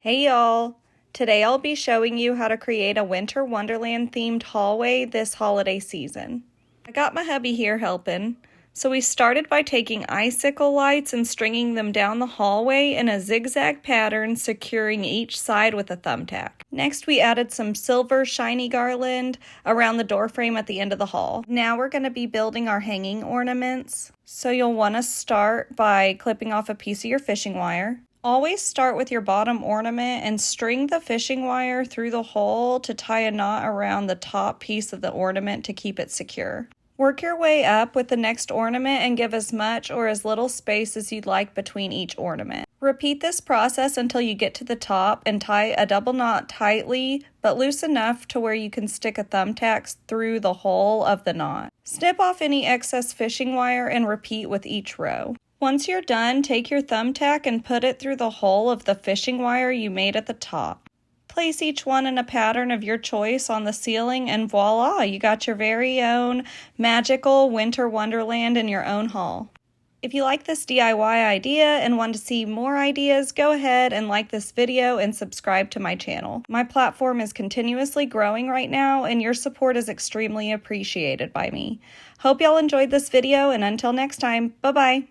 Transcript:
Hey y'all! Today I'll be showing you how to create a winter wonderland themed hallway this holiday season. I got my hubby here helping. So we started by taking icicle lights and stringing them down the hallway in a zigzag pattern, securing each side with a thumbtack. Next we added some silver shiny garland around the doorframe at the end of the hall. Now we're going to be building our hanging ornaments. So you'll want to start by clipping off a piece of your fishing wire. Always start with your bottom ornament and string the fishing wire through the hole to tie a knot around the top piece of the ornament to keep it secure. Work your way up with the next ornament and give as much or as little space as you'd like between each ornament. Repeat this process until you get to the top and tie a double knot tightly but loose enough to where you can stick a thumbtack through the hole of the knot. Snip off any excess fishing wire and repeat with each row. Once you're done, take your thumbtack and put it through the hole of the fishing wire you made at the top. Place each one in a pattern of your choice on the ceiling and voila, you got your very own magical winter wonderland in your own hall. If you like this DIY idea and want to see more ideas, go ahead and like this video and subscribe to my channel. My platform is continuously growing right now and your support is extremely appreciated by me. Hope y'all enjoyed this video and until next time, bye-bye.